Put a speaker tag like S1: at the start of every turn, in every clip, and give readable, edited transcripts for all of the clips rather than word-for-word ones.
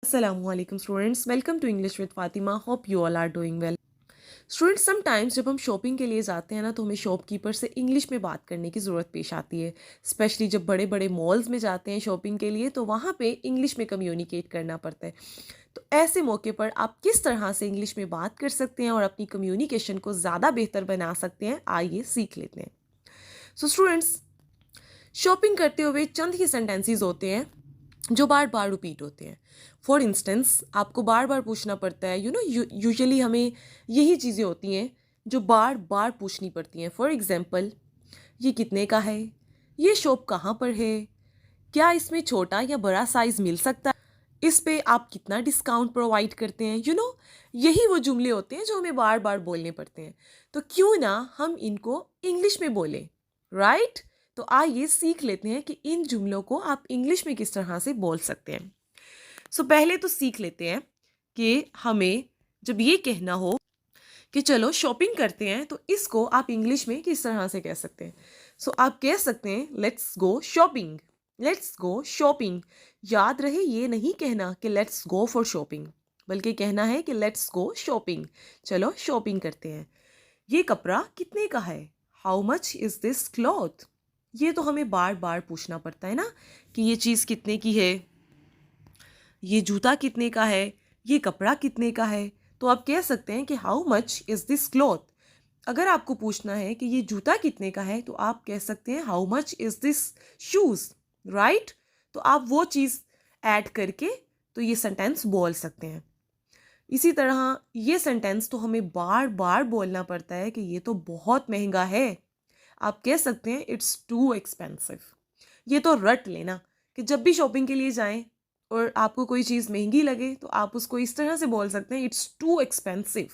S1: Assalamualaikum students, welcome to English with Fatima. Hope you all are doing well. Students sometimes जब हम shopping के लिए जाते हैं ना तो हमें शॉपकीपर से इंग्लिश में बात करने की ज़रूरत पेश आती है। स्पेशली जब बड़े बड़े मॉल्स में जाते हैं शॉपिंग के लिए तो वहाँ पे इंग्लिश में कम्युनिकेट करना पड़ता है। तो ऐसे मौके पर आप किस तरह से इंग्लिश में बात कर सकते हैं और अपनी कम्युनिकेशन को ज़्यादा बेहतर बना सकते हैं, आइए सीख लेते हैं। सो स्टूडेंट्स, शॉपिंग करते हुए चंद ही सेंटेंसेस होते हैं जो बार बार रिपीट होते हैं। फॉर इंस्टेंस, आपको बार बार पूछना पड़ता है, यूजुअली हमें यही चीज़ें होती हैं जो बार बार पूछनी पड़ती हैं। फॉर एग्जांपल, ये कितने का है, ये शॉप कहाँ पर है, क्या इसमें छोटा या बड़ा साइज़ मिल सकता है, इस पे आप कितना डिस्काउंट प्रोवाइड करते हैं। यही वो जुमले होते हैं जो हमें बार बार बोलने पड़ते हैं। तो क्यों ना हम इनको इंग्लिश में बोलें, राइट? तो आइए सीख लेते हैं कि इन जुमलों को आप इंग्लिश में किस तरह से बोल सकते हैं। पहले तो सीख लेते हैं कि हमें जब ये कहना हो कि चलो शॉपिंग करते हैं तो इसको आप इंग्लिश में किस तरह से कह सकते हैं। आप कह सकते हैं let's go shopping. Let's go shopping. याद रहे, ये नहीं कहना कि लेट्स गो फॉर शॉपिंग, बल्कि कहना है कि लेट्स गो शॉपिंग, चलो शॉपिंग करते हैं। ये कपड़ा कितने का है, how much is this cloth. ये तो हमें बार बार पूछना पड़ता है ना कि ये चीज़ कितने की है, ये जूता कितने का है, ये कपड़ा कितने का है। तो आप कह सकते हैं कि how much is this cloth. अगर आपको पूछना है कि ये जूता कितने का है तो आप कह सकते हैं how much is this shoes, right? तो आप वो चीज़ ऐड करके तो ये सेंटेंस बोल सकते हैं। इसी तरह ये सेंटेंस तो हमें बार बार बोलना पड़ता है कि ये तो बहुत महंगा है। आप कह सकते हैं इट्स टू एक्सपेंसिव। ये तो रट लेना कि जब भी शॉपिंग के लिए जाएं और आपको कोई चीज़ महंगी लगे तो आप उसको इस तरह से बोल सकते हैं, इट्स टू एक्सपेंसिव।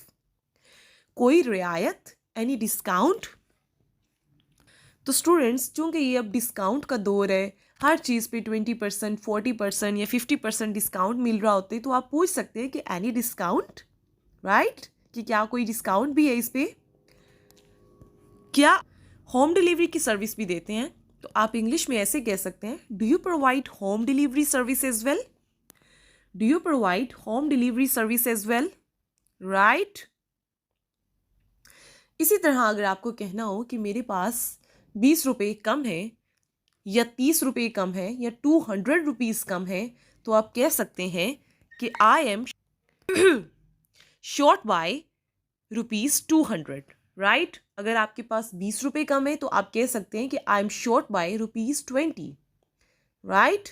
S1: कोई रियायत, एनी डिस्काउंट। तो स्टूडेंट्स, चूंकि ये अब डिस्काउंट का दौर है, हर चीज़ पे 20%, 40% या 50% डिस्काउंट मिल रहा होता है, तो आप पूछ सकते हैं कि एनी डिस्काउंट, राइट? कि क्या कोई डिस्काउंट भी है इस पे। क्या होम डिलीवरी की सर्विस भी देते हैं? तो आप इंग्लिश में ऐसे कह सकते हैं, do you provide home delivery service as well. Do you provide home delivery service as well, right? इसी तरह अगर आपको कहना हो कि मेरे पास 20 रुपये कम है या 30 रुपये कम है या 200 रुपीज़ कम है, तो आप कह सकते हैं कि I am short by ₹200, right? अगर आपके पास 20 रुपये कम है तो आप कह सकते हैं कि I am short by ₹20, right?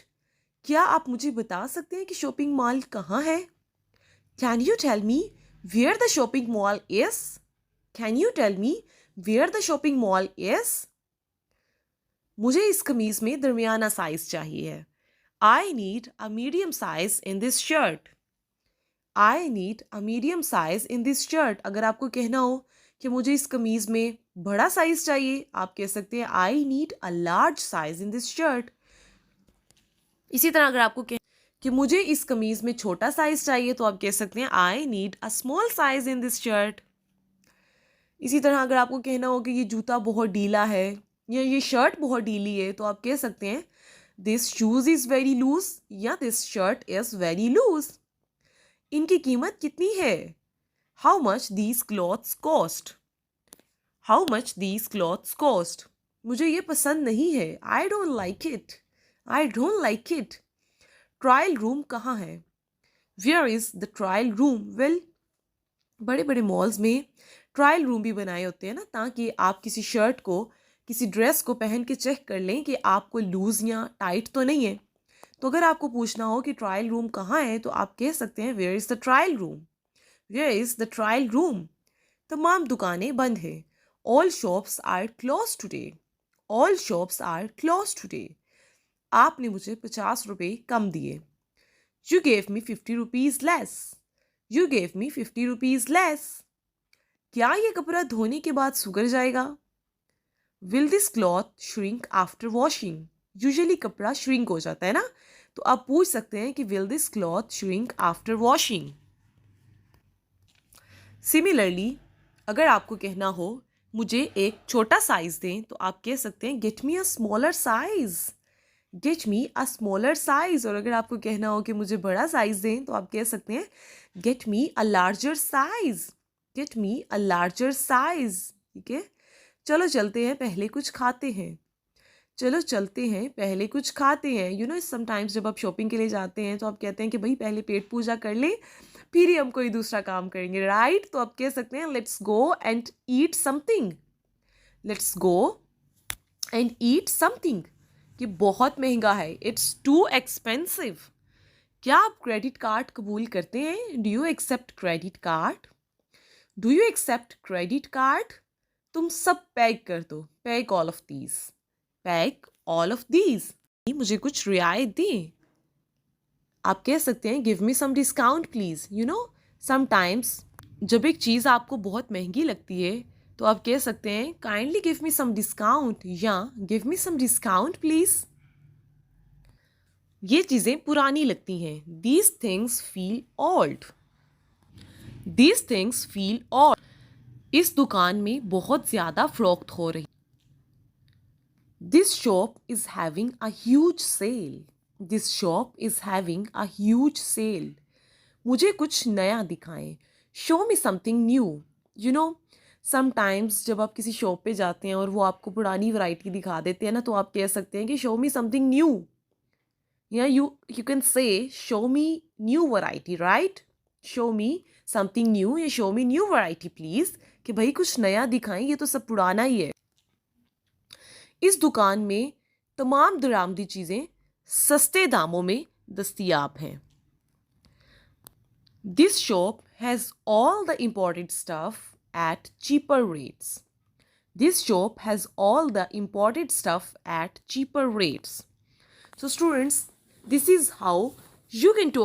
S1: क्या आप मुझे बता सकते हैं कि शॉपिंग मॉल कहाँ है? Can you tell me where the shopping mall is? Can you tell me where the shopping mall is? मुझे इस कमीज में दरमियाना साइज चाहिए। I need a medium size in this shirt. I need a medium size in this shirt. अगर आपको कहना हो कि मुझे इस कमीज में बड़ा साइज चाहिए, आप कह सकते हैं आई need a large size in this shirt. इसी तरह अगर आपको कह कि मुझे इस कमीज में छोटा साइज चाहिए, तो आप कह सकते हैं आई need a small size in this shirt. इसी तरह अगर आपको कहना हो कि ये जूता बहुत ढीला है या ये शर्ट बहुत ढीली है, तो आप कह सकते हैं this shoes is very loose या this shirt is very loose. इनकी कीमत कितनी है? How much these clothes cost. How much these clothes cost. मुझे ये पसंद नहीं है, I don't like it. I don't like it. Trial room कहाँ है? Where is the trial room? Well, बड़े बड़े मॉल्स में ट्रायल रूम भी बनाए होते हैं ना, ताकि आप किसी शर्ट को, किसी ड्रेस को पहन के चेक कर लें कि आपको लूज या टाइट तो नहीं है। तो अगर आपको पूछना हो कि ट्रायल रूम कहाँ है, तो आप कह सकते हैं where is the trial room. Where is the trial room. तमाम दुकानें बंद है। All shops are close today. All shops are close today. आपने मुझे 50 रुपये कम दिए। You gave me 50 rupees less. You gave me 50 rupees less. क्या ये कपड़ा धोने के बाद सुधर जाएगा? Will this cloth shrink after washing. Usually कपड़ा श्रिंक हो जाता है ना, तो आप पूछ सकते हैं कि will this cloth shrink after washing. Similarly, अगर आपको कहना हो मुझे एक छोटा साइज दें, तो आप कह सकते हैं get me a smaller size. Get me a smaller size. और अगर आपको कहना हो कि मुझे बड़ा साइज दें तो आप कह सकते हैं get me a larger size. Get me a larger size. ठीक है, चलो चलते हैं पहले कुछ खाते हैं। चलो चलते हैं पहले कुछ खाते हैं। यू नो समटाइम्स जब आप शॉपिंग के लिए जाते हैं तो आप कहते हैं कि भाई पहले पेट पूजा कर ले, फिर ही हम कोई दूसरा काम करेंगे, राइट? तो आप कह सकते हैं let's go and eat something. Let's go and eat something. कि बहुत महंगा है, इट्स टू एक्सपेंसिव। क्या आप क्रेडिट कार्ड कबूल करते हैं? Do you accept credit card? Do you accept credit card? तुम सब पैक कर दो, pack all of these. Pack all of these. मुझे कुछ रियायत दें। आप कह सकते हैं give me some discount please. You know sometimes जब एक चीज़ आपको बहुत महंगी लगती है तो आप कह सकते हैं kindly give me some discount या give me some discount please. ये चीज़ें पुरानी लगती हैं। These things feel old. These things feel old. इस दुकान में बहुत ज़्यादा फ़रोख्त हो रही। This shop is having a huge sale. This shop is having a huge sale. मुझे कुछ नया दिखाएं। Show me something new. You know sometimes जब आप किसी शॉप पे जाते हैं और वो आपको पुरानी वैरायटी दिखा देते हैं ना, तो आप कह सकते हैं कि शो मी समथिंग न्यू। या you can say show me new variety, right? Show me something new या show me new variety please. कि भाई कुछ नया दिखाएं, ये तो सब पुराना ही है। इस दुकान में तमाम दरामदी चीज़ें सस्ते दामों में दस्तयाब हैं। This shop has all the imported stuff at cheaper rates. This shop has all the imported stuff at cheaper rates. So students, this is how you can talk